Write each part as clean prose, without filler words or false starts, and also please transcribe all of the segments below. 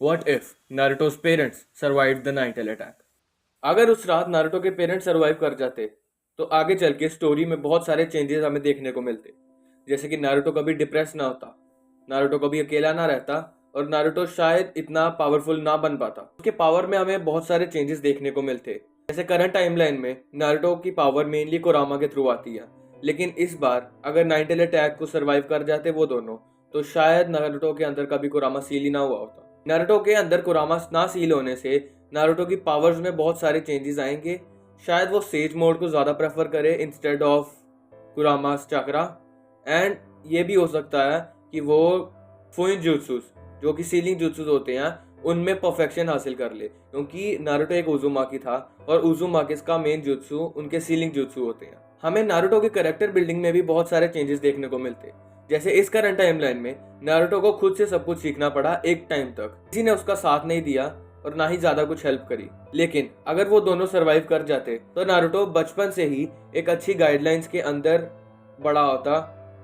What if Naruto's parents survived the Nightingale attack? अगर उस रात नारुतो के पेरेंट्स सरवाइव कर जाते तो आगे चल के स्टोरी में बहुत सारे चेंजेस हमें देखने को मिलते। जैसे कि नारुतो कभी डिप्रेस ना होता, नारुतो कभी अकेला ना रहता और नारुतो शायद इतना पावरफुल ना बन पाता। उसके पावर में हमें बहुत सारे चेंजेस देखने को मिलते। जैसे करंट टाइमलाइन में नारुतो की पावर मेनली कोरामा के थ्रू आती है, लेकिन इस बार अगर नाइनटेल अटैक को सरवाइव कर जाते वो दोनों, तो शायद नारुतो के अंदर कभी कोरामा सील ही ना हुआ होता। नारुतो के अंदर कुरामा ना सील होने से नारुतो की पावर्स में बहुत सारे चेंजेस आएंगे। शायद वो सेज मोड को ज़्यादा प्रेफर करे इंस्टेड ऑफ कुरामास चक्रा। एंड ये भी हो सकता है कि वो फुइन जुत्सुस जो कि सीलिंग जुत्सुस होते हैं उनमें परफेक्शन हासिल कर ले, क्योंकि नारुतो एक उजुमाकी था और उजुमाकिस का मेन जुत्सु उनके सीलिंग जुत्सु होते हैं। हमें नारुतो के कैरेक्टर बिल्डिंग में भी बहुत सारे चेंजेस देखने को मिलते। जैसे इस करंट टाइमलाइन में नारुतो को खुद से सब कुछ सीखना पड़ा एक टाइम तक, किसी ने उसका साथ नहीं दिया और ना ही ज्यादा कुछ हेल्प करी। लेकिन अगर वो दोनों सरवाइव कर जाते तो नारुतो बचपन से ही एक अच्छी गाइडलाइंस के अंदर बड़ा होता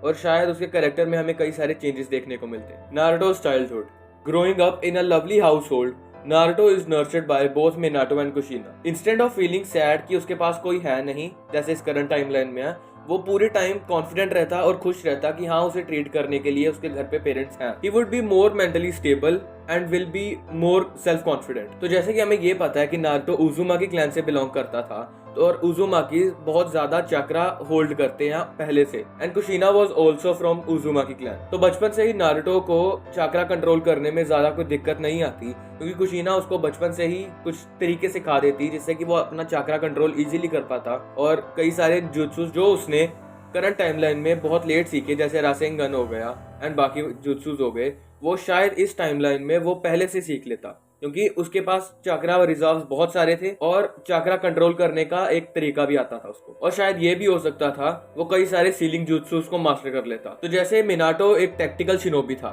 और शायद उसके कैरेक्टर में हमें कई सारे चेंजेस देखने को मिलते। नारुतो's childhood. Growing up in a lovely household, Naruto is nurtured by both Minato and कुशिना. Instead of feeling sad कि उसके पास कोई है नहीं, जैसे इस करंट टाइमलाइन में है, वो पूरे टाइम कॉन्फिडेंट रहता और खुश रहता कि हाँ उसे ट्रीट करने के लिए उसके घर पे पेरेंट्स हैं। He would be more mentally stable and will be more self confident. तो जैसे कि हमें ये पता है कि नारुतो उजुमाकी क्लैन से बिलोंग करता था, तो और उजुमाकी बहुत ज्यादा चक्रा होल्ड करते हैं पहले से। And कुशिना was also from उजुमाकी clan. तो बचपन से ही नारुतो को चक्रा कंट्रोल करने में ज्यादा कोई दिक्कत नहीं आती, क्योंकि कुशिना उसको बचपन से ही कुछ तरीके सिखा देती जिससे कि वो अपना चक्रा कंट्रोल इजीली कर पाता। और कई सारे जुत्सु जो उसने करंट टाइमलाइन में बहुत लेट सीखे, जैसे रासेंगन हो गया एंड बाकी जुत्सुस हो गए, वो शायद इस टाइमलाइन में वो पहले से सीख लेता, क्योंकि उसके पास चक्रा रिजर्व्स बहुत सारे थे और चक्रा कंट्रोल करने का एक तरीका भी आता था उसको। और शायद ये भी हो सकता था वो कई सारे सीलिंग जुत्सुस को मास्टर कर लेता। तो जैसे मिनाटो एक टैक्टिकल शिनोबी था,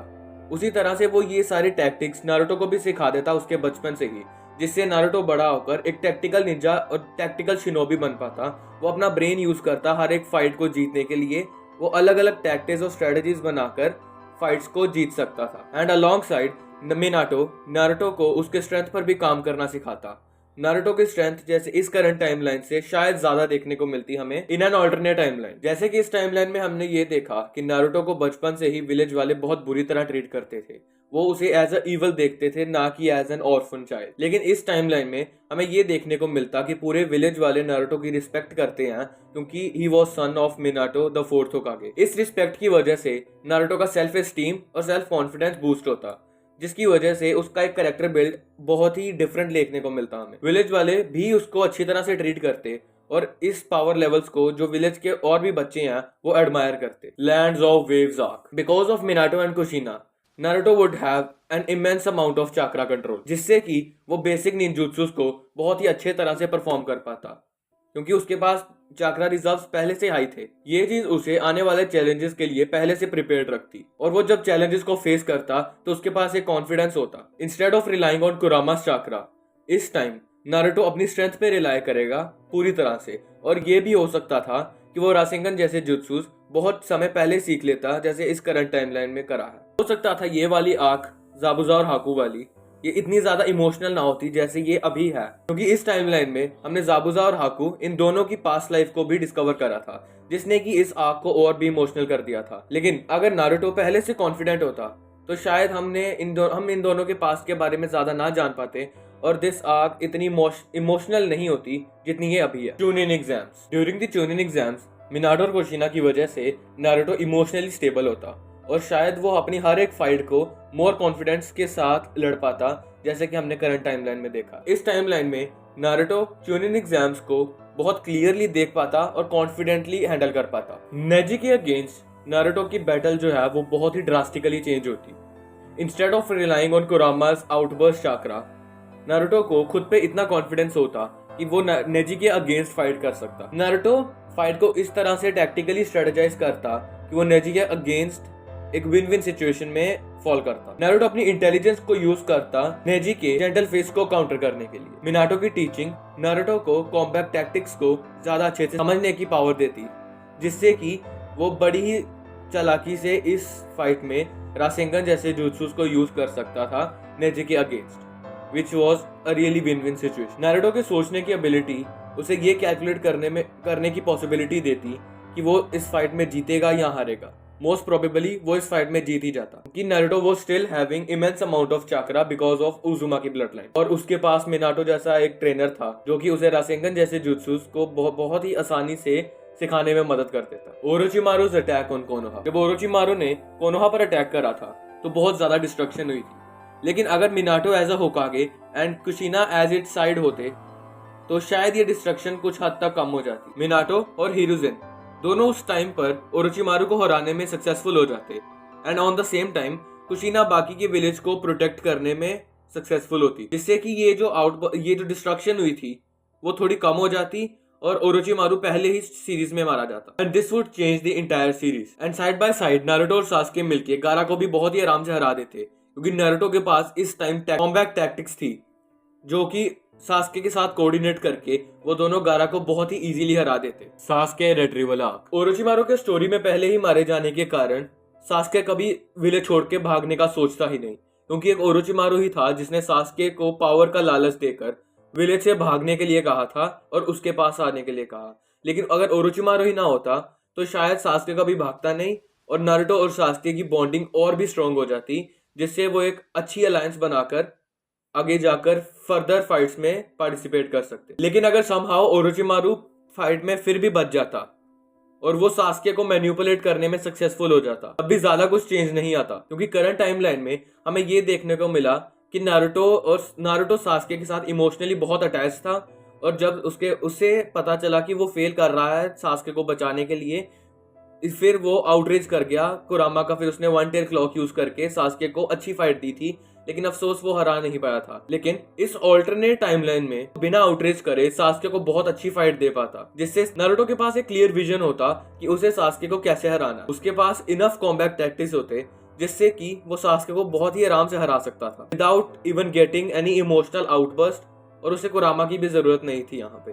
उसी तरह से वो ये सारे टैक्टिक्स नारुतो को भी सिखा देता उसके बचपन से ही, जिससे नारुतो बड़ा होकर एक टैक्टिकल निंजा और टैक्टिकल शिनोबी बन पाता। वो अपना ब्रेन यूज करता हर एक फाइट को जीतने के लिए, वो अलग अलग टैक्टिक्स और स्ट्रेटजीज बनाकर फाइट्स को जीत सकता था। And along side Minato Naruto को उसके स्ट्रेंथ पर भी काम करना सिखाता। नारुतो की स्ट्रेंथ जैसे इस करंट टाइमलाइन से शायद ज्यादा देखने को मिलती हमें इन एन ऑल्टरनेट टाइमलाइन। जैसे कि इस टाइमलाइन में हमने ये देखा कि नारुतो को बचपन से ही विलेज वाले बहुत बुरी तरह ट्रीट करते थे, वो उसे एज अ इवल देखते थे, ना कि एज एन ऑर्फन चाइल्ड। लेकिन इस टाइमलाइन में हमें ये देखने को मिलता कि पूरे विलेज वाले नारुतो की रिस्पेक्ट करते हैं, क्योंकि he was son of Minato the fourth होकागे। इस रिस्पेक्ट की वजह से नारुतो का सेल्फ एस्टीम और सेल्फ कॉन्फिडेंस बूस्ट होता, जिसकी वजह से उसका एक कैरेक्टर बिल्ड बहुत ही डिफरेंट देखने को मिलता हमें। विलेज वाले भी उसको अच्छी तरह से ट्रीट करते और इस पावर लेवल्स को जो विलेज के और भी बच्चे हैं वो एडमायर करते। Lands of waves arc. Because of Minato and कुशिना, Naruto would have an immense amount of chakra control, जिससे कि वो बेसिक निंजुत्सुस को बहुत ही अच्छे तरह से परफॉर्म कर पाता, क्योंकि उसके पास चक्रा रिजर्व्स पहले से हाई थे। ये चीज उसे आने वाले चैलेंजेस के लिए पहले से प्रिपेयर्ड रखती, और वो जब चैलेंजेस को फेस करता तो उसके पास एक कॉन्फिडेंस होता इंस्टेड ऑफ रिलाइंग ऑन कुरामास चक्रा। इस टाइम नारुतो अपनी स्ट्रेंथ पे रिलाय करेगा पूरी तरह से, और ये भी हो सकता था कि वो रासेंगन जैसे जुत्सुस बहुत समय पहले सीख लेता, जैसे इस करंट टाइमलाइन में करा है। हो सकता था ये वाली आंख जाबुजा और हाकू वाली ये इतनी ज्यादा इमोशनल ना होती जैसे ये अभी है, क्योंकि इस टाइमलाइन में हमने जाबुजा और हाकू इन दोनों की पास्ट लाइफ को भी डिस्कवर करा था, जिसने कि इस आर्क को और भी इमोशनल कर दिया था। लेकिन अगर नारुतो पहले से कॉन्फिडेंट होता तो शायद हम इन दोनों के पास्ट के बारे में ज्यादा ना जान पाते और दिस आर्क इतनी इमोशनल नहीं होती जितनी ये अभी है। Chunin exams. During the Chunin exams Minato और कुशिना की वजह से नारुतो इमोशनली स्टेबल होता और शायद वो अपनी हर एक फाइट को मोर कॉन्फिडेंस के साथ लड़ पाता, जैसे कि हमने करंट टाइमलाइन में देखा। इस टाइमलाइन में नारुतो चूनिन एग्जाम्स को बहुत क्लियरली देख पाता और कॉन्फिडेंटली हैंडल कर पाता। नेजी के अगेंस्ट नारुतो की बैटल जो है वो बहुत ही ड्रास्टिकली चेंज होती। Instead of relying on Kurama's outburst chakra, Naruto को खुद पे इतना कॉन्फिडेंस होता कि वो नेजी के अगेंस्ट फाइट कर सकता। नारुतो फाइट को इस तरह से टैक्टिकली स्ट्रेटेजाइज करता कि वो नेजी के अगेंस्ट एक विन विन सिचुएशन में फॉल करता। नारुतो अपनी इंटेलिजेंस को यूज करता नेजी के जेंटल फेस को काउंटर करने के लिए। मिनाटो की टीचिंग नारुतो को कॉम्बैट टैक्टिक्स को ज्यादा अच्छे से समझने की पावर देती, जिससे कि वो बड़ी ही चालाकी से इस फाइट में रासेंगन जैसे जुत्सुस को यूज कर सकता था, नेजी के against, which was a really win-win situation. Naruto के सोचने की एबिलिटी उसे ये कैलकुलेट करने की पॉसिबिलिटी देती कि वो इस फाइट में जीतेगा या हारेगा। मोस्ट प्रोबेबली वो इस फाइट में जीत ही जाता कि नारुतो वो still having immense amount of chakra because of Uzumaki blood line, और उसके पास मिनाटो जैसा एक ट्रेनर था जो कि उसे रासेंगन जैसे जुत्सुस को बहुत ही आसानी से सिखाने में मदद कर देता। ओरोचिमारु's अटैक ऑन कोनोहा, जब ओरोचिमारू ने कोनोहा पर अटैक करा था तो बहुत ज्यादा डिस्ट्रक्शन हुई थी, लेकिन अगर Minato as a Hokage and Kushina as it side होते तो शायद ये डिस्ट्रक्शन कुछ हद तक कम हो जाती। मिनाटो और हिरुजेन दोनों उस टाइम पर ओरोचिमारू को हराने में सक्सेसफुल हो जाते and on the same time कुशिना बाकी के विलेज को प्रोटेक्ट करने में सक्सेसफुल होती, जिससे कि ये जो डिस्ट्रक्शन हुई थी वो थोड़ी कम हो जाती और ओरोचिमारू पहले ही सीरीज में मारा जाता। And this would change the entire series. And side by side Naruto और सास्के मिलके गारा को भी बहुत ही आराम से हरा देते, क्योंकि नारुतो के पास इस टाइम कॉम्बैट टैक्टिक्स थी जो कि सास्के के साथ कोऑर्डिनेट करके वो दोनों गारा को बहुत ही इजीली हरा देते। सास्के रिट्रीवल आर्क, ओरोचिमारू के स्टोरी में पहले ही मारे जाने के कारण सास्के कभी विलेज छोड़ के भागने का सोचता ही नहीं, क्योंकि एक ओरोचिमारू ही था जिसने सास्के को पावर का लालच देकर विलेज से भागने के लिए कहा था और उसके पास आने के लिए कहा। लेकिन अगर ओरोचिमारू ही ना होता तो शायद सास्के कभी भागता नहीं और नारुतो और सास्के की बॉन्डिंग और भी स्ट्रांग हो जाती, जिससे वो एक अच्छी अलायंस बनाकर आगे जाकर फर्दर फाइट्स में पार्टिसिपेट कर सकते। लेकिन अगर समहाउ ओरोचिमारू फाइट में फिर भी बच जाता और वो सास्के को मैनिपुलेट करने में सक्सेसफुल हो जाता, तब भी ज्यादा कुछ चेंज नहीं आता, क्योंकि करंट टाइमलाइन में हमें ये देखने को मिला कि नारुतो सास्के के साथ इमोशनली बहुत अटैच था, और जब उसे पता चला कि वो फेल कर रहा है सास्के को बचाने के लिए, फिर वो आउटरीच कर गया कुरामा का। फिर उसने वन टेल क्लॉक यूज करके सास्के को अच्छी फाइट दी थी, लेकिन अफसोस वो हरा नहीं पाया था। लेकिन इस ऑल्टरनेट टाइमलाइन में बिना आउटरीच करे सास्के को बहुत अच्छी फाइट दे पाता, जिससे नारुतो के पास एक क्लियर विजन होता कि उसे सास्के को कैसे हराना। उसके पास इनफ कॉम्बैट टैक्टिक्स होते जिससे कि वो सास्के को बहुत ही आराम से हरा सकता था without even getting any emotional outburst. और उसे कुरामा की भी जरूरत नहीं थी यहाँ पे,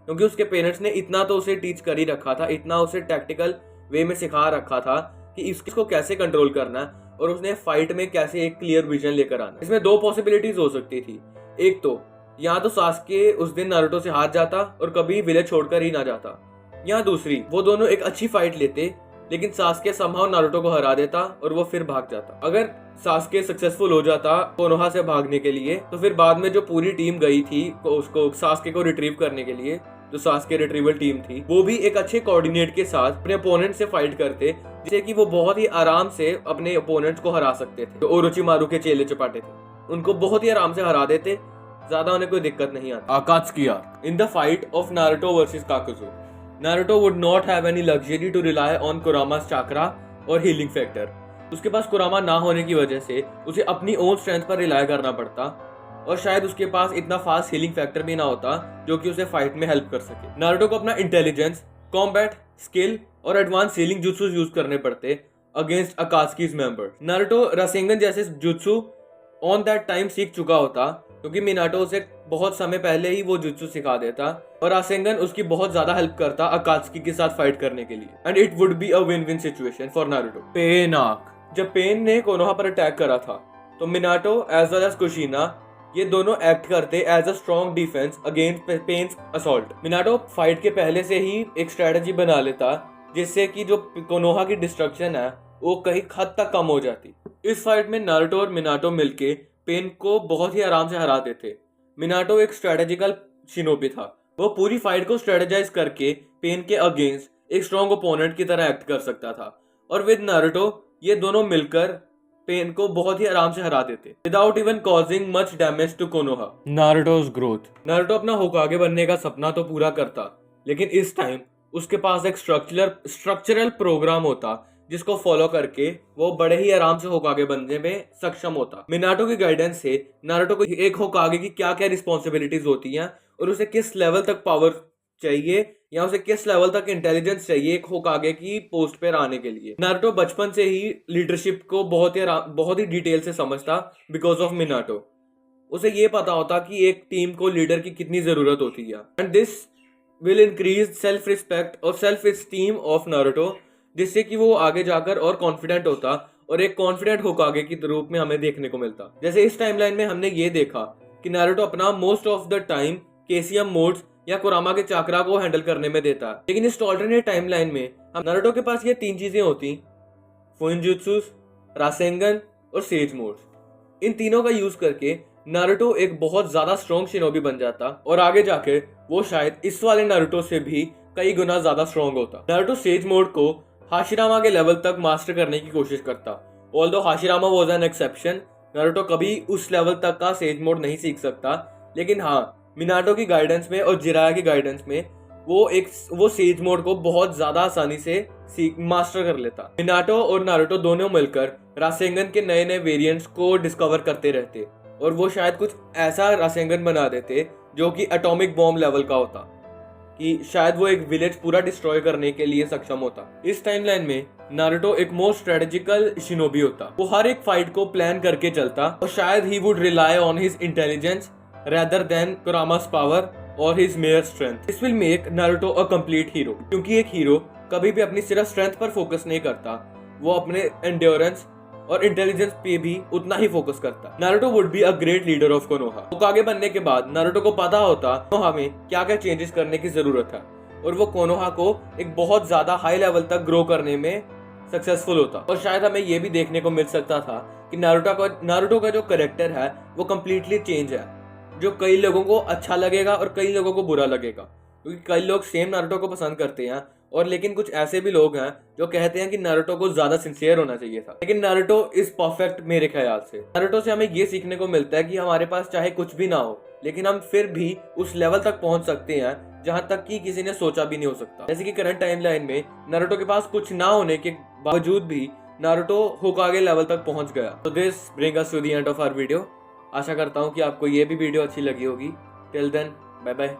क्योंकि उसके पेरेंट्स ने इतना तो उसे टीच कर ही रखा था, इतना उसे टैक्टिकल वे में सिखा रखा था कि इसको कैसे कंट्रोल करना है और उसने फाइट में कैसे एक क्लियर विजन लेकर आना। इसमें दो पॉसिबिलिटीज हो सकती थी, एक तो या तो सास्के उस दिन नारुतो से हार जाता और कभी विलेज छोड़कर ही ना जाता, या दूसरी वो दोनों एक अच्छी फाइट लेते लेकिन सास्के समहाउ नारुतो को हरा देता और वो फिर भाग जाता। अगर सास्के सक्सेसफुल हो जाता कोनोहा से भागने के लिए, तो फिर बाद में जो पूरी टीम गई थी उसको सास्के को रिट्रीव करने के लिए, जो सास्के रिट्रीवल टीम थी, वो भी एक अच्छे कोऑर्डिनेट के साथ अपने ओपोनेंट से फाइट करते, जिससे कि वो बहुत ही आराम से अपने ओपोनेंट्स को हरा सकते थे। तो ओरोचिमारू के चेले चपाटे थे, उनको बहुत ही आराम से हरा देते, ज्यादा उन्हें कोई दिक्कत नहीं आती। Akatsuki arc, in the fight of Naruto versus Kakuzu, Naruto would not have any luxury to rely on Kurama's chakra और हीलिंग फैक्टर। उसके पास कुरामा ना होने की वजह से उसे अपनी ओन स्ट्रेंथ पर रिलाई करना पड़ता, और शायद उसके पास इतना फास्ट हीलिंग फैक्टर भी ना होता जो कि उसे फाइट में हेल्प कर सके। नारुतो को अपना इंटेलिजेंस, कॉम्बैट स्किल और एडवांस हीलिंग जुत्सु यूज करने पड़ते अगेंस्ट अकात्सुकी's मेंबर्स। नारुतो रासेंगन जैसे जुत्सु ऑन दैट टाइम सीख चुका होता, क्योंकि मिनाटो उसे बहुत समय पहले ही वो जुत्सु सिखा देता, और रासेंगन उसकी बहुत ज्यादा हेल्प करता अकात्सुकी के साथ फाइट करने के लिए। And it would be a win win situation for Naruto. Pain arc, जब पेन ने कोनोहा पर अटैक करा था तो Minato as well as Kushina ये दोनों एक्ट करते as a strong defence against Pain's assault. Minato fight के पहले से ही एक स्ट्रेटजी बना लेता, जिससे कि जो कोनोहा की डिस्ट्रक्शन है वो कहीं हद तक कम हो जाती। इस फाइट में नारुतो और मिनाटो मिलके पेन को बहुत ही आराम से हरा देते। मिनाटो एक स्ट्रेटेजिकल शिनोबी था, वो पूरी फाइट को स्ट्रेटेजाइज करके पेन के अगेंस्ट एक स्ट्रॉन्ग ओपोनेंट की तरह एक्ट कर सकता था, और विद नारुतो ये दोनों मिलकर पेन को बहुत ही आराम से हरा देते without even causing much damage to Konoha. Naruto's growth, Naruto अपना होकागे बनने का सपना तो पूरा करता, लेकिन इस टाइम उसके पास एक स्ट्रक्चरल प्रोग्राम होता जिसको फॉलो करके वो बड़े ही आराम से होकागे बनने में सक्षम होता। मिनाटो की गाइडेंस से नारुतो को एक होकागे की क्या क्या रिस्पॉन्सिबिलिटीज होती हैं और उसे किस लेवल तक पावर चाहिए या उसे किस लेवल तक इंटेलिजेंस चाहिए एक होकागे की पोस्ट पर आने के लिए। नारुतो बचपन से ही लीडरशिप को बहुत ही डिटेल से समझता बिकॉज ऑफ मिनाटो। उसे ये पता होता कि एक टीम को लीडर की कितनी जरूरत होती है, and this will increase self respect और सेल्फ एस्टीम ऑफ नारुतो, जिससे कि वो आगे जाकर और कॉन्फिडेंट होता और एक कॉन्फिडेंट होकागे के रूप में हमें देखने को मिलता। जैसे इस टाइमलाइन में हमने ये देखा कि नारुतो अपना most of the time KCM modes या कुरामा के चाकरा को हैंडल करने में देता है, लेकिन इस ऑल्टरनेट टाइमलाइन में हम नारुतो के पास ये 3 चीजें होती, फुनजुत्सुस, रासेंगन और सेज मोड्स। इन तीनों का यूज करके नारुतो एक बहुत ज्यादा स्ट्रॉन्ग शिनोबी बन जाता और आगे जाके वो शायद इस वाले नारुतो से भी कई गुना ज्यादा स्ट्रॉन्ग होता। नारुतो सेज मोड को हाशिरामा के लेवल तक मास्टर करने की कोशिश करता। Although Hashirama was an exception, Naruto कभी उस लेवल तक का सेज मोड नहीं सीख सकता, लेकिन हाँ मिनाटो की गाइडेंस में और जिराया की गाइडेंस में वो सेज मोड को बहुत ज्यादा आसानी से मास्टर कर लेता। मिनाटो और नारुतो दोनों मिलकर रासेंगन के नए नए वेरिएंट्स को डिस्कवर करते रहते और वो शायद कुछ ऐसा रासेंगन बना देते जो कि एटॉमिक बॉम्ब लेवल का होता, कि शायद वो एक विलेज पूरा डिस्ट्रॉय करने के लिए सक्षम होता। इस टाइमलाइन में नारुतो एक मोस्ट स्ट्रेटेजिकल शिनोबी होता। वो हर एक फाइट को प्लान करके चलता और शायद he would rely on his intelligence rather than Kurama's power or his mere strength. This will make Naruto a complete hero. क्योंकि एक हीरो कभी भी अपनी सिर्फ स्ट्रेंथ पर फोकस नहीं करता, वो अपने एंड्योरेंस और इंटेलिजेंस पे भी उतना ही फोकस करता। Naruto would be a great leader of Konoha. होकागे बनने के बाद नारुतो को पता होता कोनोहा में क्या क्या चेंजेस करने की जरूरत है और वो कोनोहा को एक बहुत ज्यादा हाई लेवल तक ग्रो करने में सक्सेसफुल होता। और शायद हमें ये भी देखने को मिल सकता था कि नारुतो का जो करेक्टर है वो कम्प्लीटली चेंज है, जो कई लोगों को अच्छा लगेगा और कई लोगों को बुरा लगेगा, क्योंकि कई लोग सेम नारुतो को पसंद करते हैं और लेकिन कुछ ऐसे भी लोग हैं जो कहते हैं कि नारुतो को ज्यादा सिंसियर होना चाहिए था। लेकिन नारुतो इज परफेक्ट मेरे ख्याल से। नारुतो से हमें ये सीखने को मिलता है कि हमारे पास चाहे कुछ भी ना हो, लेकिन हम फिर भी उस लेवल तक पहुंच सकते हैं जहां तक कि किसी ने सोचा भी नहीं हो सकता। जैसे कि करंट टाइमलाइन में नारुतो के पास कुछ ना होने के बावजूद भी नारुतो होकागे लेवल तक पहुंच गया। तो this bring us to the end of our video. आशा करता हूँ कि आपको ये भी वीडियो अच्छी लगी होगी। Till then, bye bye.